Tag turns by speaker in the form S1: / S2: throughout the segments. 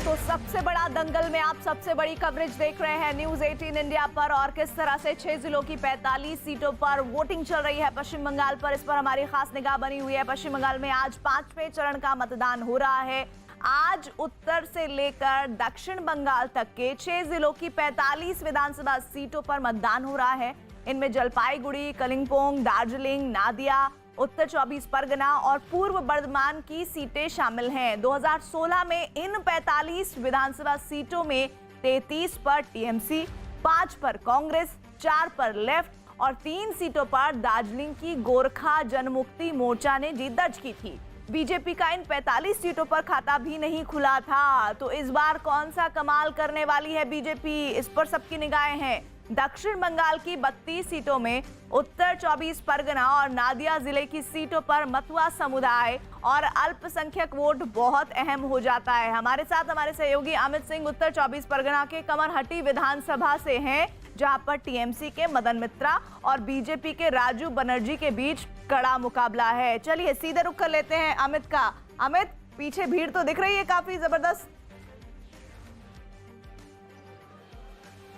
S1: तो सबसे बड़ा दंगल में आप सबसे बड़ी कवरेज देख रहे हैं न्यूज 18 इंडिया पर। और किस तरह से 6 जिलों की 45 सीटों पर वोटिंग चल रही है पश्चिम बंगाल पर, इस पर हमारी खास निगाह बनी हुई है। पश्चिम बंगाल में आज 5वें चरण का मतदान हो रहा है। आज उत्तर से लेकर दक्षिण बंगाल तक के 6 जिलों की 45 विधानसभा सीटों पर मतदान हो रहा है। इनमें जलपाईगुड़ी, कलिंपोंग, दार्जिलिंग, नादिया, उत्तर 24 परगना और पूर्व बर्धमान की सीटें शामिल हैं। 2016 में इन 45 विधानसभा सीटों में 33 पर टीएमसी, 5 पर कांग्रेस, 4 पर लेफ्ट और 3 सीटों पर दार्जिलिंग की गोरखा जनमुक्ति मोर्चा ने जीत दर्ज की थी। बीजेपी का इन 45 सीटों पर खाता भी नहीं खुला था। तो इस बार कौन सा कमाल करने वाली है बीजेपी, इस पर सबकी निगाहें हैं। दक्षिण बंगाल की 32 सीटों में उत्तर 24 परगना और नादिया जिले की सीटों पर मतुआ समुदाय और अल्पसंख्यक वोट बहुत अहम हो जाता है। हमारे साथ हमारे सहयोगी अमित सिंह उत्तर 24 परगना के कमरहट्टी विधानसभा से हैं, जहां पर टीएमसी के मदन मित्रा और बीजेपी के राजू बनर्जी के बीच कड़ा मुकाबला है। चलिए सीधे रुख कर लेते हैं अमित का। अमित, पीछे भीड़ तो दिख रही है काफी जबरदस्त।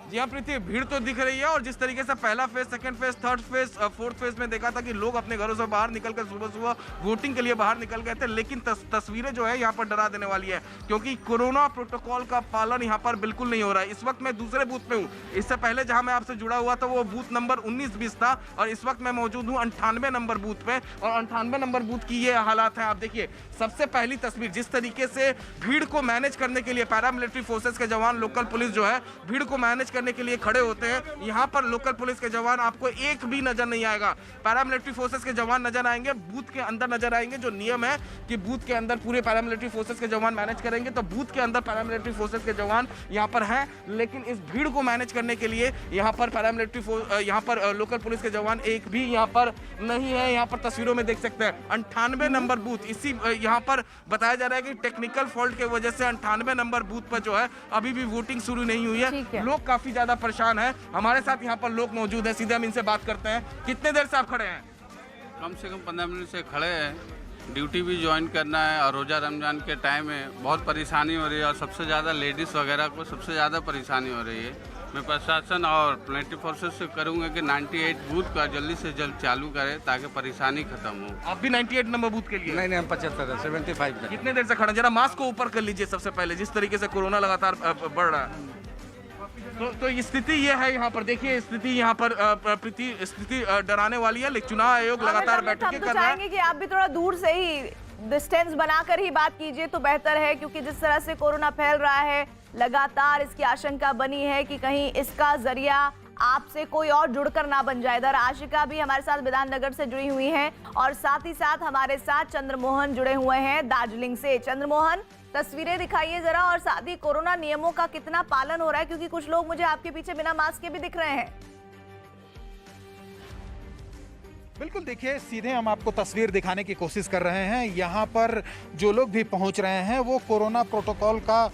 S2: जी हाँ प्रीति, भीड़ तो दिख रही है और जिस तरीके से पहला phase, second phase, third phase, fourth phase में देखा था कि लोग अपने घरों से बाहर निकलकर सुबह सुबह वोटिंग के लिए बाहर निकल गए थे, लेकिन तस्वीरें जो है यहाँ पर डरा देने वाली है, क्योंकि कोरोना प्रोटोकॉल का पालन यहाँ पर बिल्कुल नहीं हो रहा है। इस वक्त मैं दूसरे बूथ पे हूँ। इससे पहले जहाँ मैं आपसे जुड़ा हुआ था वो बूथ नंबर 19-20 था और इस वक्त मैं मौजूद हूँ 98 नंबर बूथ पे। और 98 नंबर बूथ की ये हालात है। आप देखिए, सबसे पहली तस्वीर, जिस तरीके से भीड़ को मैनेज करने के लिए पैरामिलिट्री फोर्सेस के जवान, लोकल पुलिस जो है भीड़ को मैनेज करने के लिए खड़े होते हैं, यहाँ पर लोकल पुलिस के जवान आपको एक भी नजर नहीं आएगा। पैरामिलिट्री फोर्सेस के जवान नजर आएंगे, बूथ के अंदर नजर आएंगे। जो नियम है कि बूथ के अंदर पूरे पैरामिलिट्री फोर्सेस के जवान मैनेज करेंगे, तो बूथ के अंदर पैरामिलिट्री फोर्सेस के जवान यहाँ पर हैं, लेकिन इस भीड़ को मैनेज करने के लिए यहाँ पर यहाँ पर लोकल पुलिस के जवान एक भी यहाँ पर नहीं है। यहाँ पर तस्वीरों में देख सकते हैं 98 नंबर बूथ, इसी यहाँ पर बताया जा रहा है कि टेक्निकल फॉल्ट की वजह से 98 नंबर बूथ पर जो है अभी भी वोटिंग शुरू नहीं हुई है। लोग काफी ज्यादा परेशान है। हमारे साथ यहाँ पर लोग मौजूद हैं, सीधे हम इनसे बात करते हैं। कितने देर से आप खड़े हैं?
S3: कम से कम 15 मिनट से खड़े हैं। ड्यूटी भी ज्वाइन करना है और रोज़ा रमज़ान के टाइम में बहुत परेशानी हो रही है और सबसे ज़्यादा लेडीज़ वगैरह को सबसे ज़्यादा परेशानी हो रही है। मैं प्रशासन और प्लेंटी फोर्सेस से करूँगा कि 98 बूथ का जल्दी से जल्द चालू करें ताकि परेशानी खत्म हो।
S2: आप भी 98 नंबर बूथ के लिए?
S4: नहीं, हम 75
S2: कितने देर से खड़े? जरा मास्क को ऊपर कर लीजिए सबसे पहले, जिस तरीके से कोरोना लगातार बढ़ रहा है। तो स्थिति ये है यहाँ पर। देखिए स्थिति यहाँ पर स्थिति डराने वाली है, लेकिन चुनाव आयोग लगातार बैठकें कर रहा है।
S1: कि आप भी थोड़ा दूर से ही डिस्टेंस बनाकर ही बात कीजिए तो बेहतर है, क्योंकि जिस तरह से कोरोना फैल रहा है लगातार इसकी आशंका बनी है कि कहीं इसका जरिया आपसे कोई और जुड़कर ना बन जाए। इधर आशिका भी हमारे साथ विधाननगर से जुड़ी हुई हैं और साथ ही साथ हमारे साथ चंद्रमोहन जुड़े हुए हैं दार्जिलिंग से। चंद्रमोहन, तस्वीरें दिखाइए जरा और साथ ही कोरोना नियमों का कितना पालन हो रहा है, क्योंकि कुछ लोग मुझे आपके पीछे बिना मास्क के भी दिख रहे हैं।
S4: बिल्कुल, देखिए सीधे हम आपको तस्वीर दिखाने की कोशिश कर रहे हैं। यहाँ पर जो लोग भी पहुँच रहे हैं वो कोरोना प्रोटोकॉल का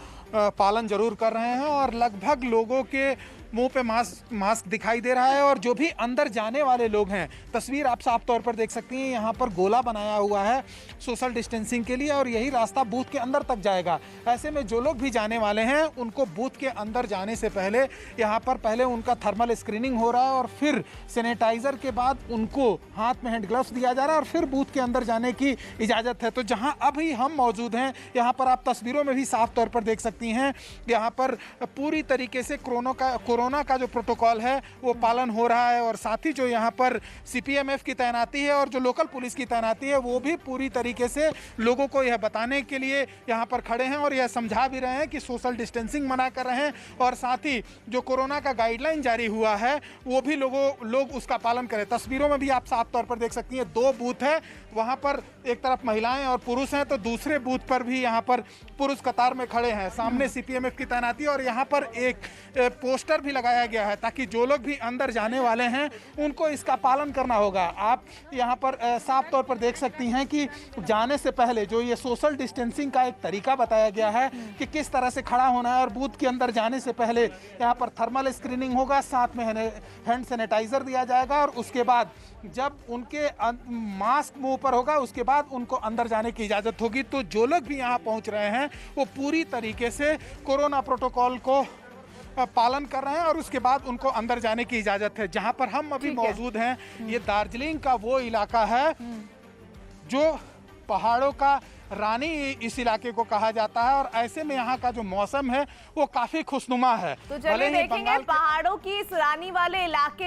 S4: पालन जरूर कर रहे हैं और लगभग लोगों के मुंह पे मास्क दिखाई दे रहा है। और जो भी अंदर जाने वाले लोग हैं, तस्वीर आप साफ तौर पर देख सकती हैं, यहाँ पर गोला बनाया हुआ है सोशल डिस्टेंसिंग के लिए और यही रास्ता बूथ के अंदर तक जाएगा। ऐसे में जो लोग भी जाने वाले हैं उनको बूथ के अंदर जाने से पहले यहाँ पर पहले उनका थर्मल स्क्रीनिंग हो रहा है और फिर सैनिटाइजर के बाद उनको हाथ में हैंड ग्लव्स दिया जा रहा है और फिर बूथ के अंदर जाने की इजाज़त है। तो जहाँ अभी हम मौजूद हैं, यहाँ पर आप तस्वीरों में भी साफ तौर पर देख सकती हैं, यहाँ पर पूरी तरीके से कोरोना का जो प्रोटोकॉल है वो पालन हो रहा है। और साथ ही जो यहाँ पर सीपीएमएफ की तैनाती है और जो लोकल पुलिस की तैनाती है वो भी पूरी तरीके से लोगों को यह बताने के लिए यहाँ पर खड़े हैं और यह समझा भी रहे हैं कि सोशल डिस्टेंसिंग मना कर रहे हैं और साथ ही जो कोरोना का गाइडलाइन जारी हुआ है वो भी लोग उसका पालन करें। तस्वीरों में भी आप साफ तौर पर देख सकती हैं 2 बूथ है, वहाँ पर एक तरफ महिलाएं और पुरुष हैं तो दूसरे बूथ पर भी यहाँ पर पुरुष कतार में खड़े हैं। सामने सीपीएमएफ की तैनाती और यहाँ पर एक पोस्टर भी लगाया गया है ताकि जो लोग भी अंदर जाने वाले हैं उनको इसका पालन करना होगा। आप यहाँ पर साफ तौर पर देख सकती हैं कि जाने से पहले जो ये सोशल डिस्टेंसिंग का एक तरीका बताया गया है कि किस तरह से खड़ा होना है, और बूथ के अंदर जाने से पहले यहाँ पर थर्मल स्क्रीनिंग होगा, साथ में हैंड सैनिटाइजर दिया जाएगा, और उसके बाद जब उनके मास्क मुंह पर होगा उसके बाद उनको अंदर जाने की इजाज़त होगी। तो जो लोग भी यहाँ पहुँच रहे हैं वो पूरी तरीके से कोरोना प्रोटोकॉल को पालन कर रहे हैं और उसके बाद उनको अंदर जाने की इजाज़त है। जहाँ पर हम अभी मौजूद हैं ये दार्जिलिंग का वो इलाका है जो पहाड़ों का रानी इस इलाके को कहा जाता है, और ऐसे में यहाँ का जो मौसम है वो काफी खुशनुमा है।
S1: तो चलिए देखेंगे पहाड़ों की इस रानी वाले इलाके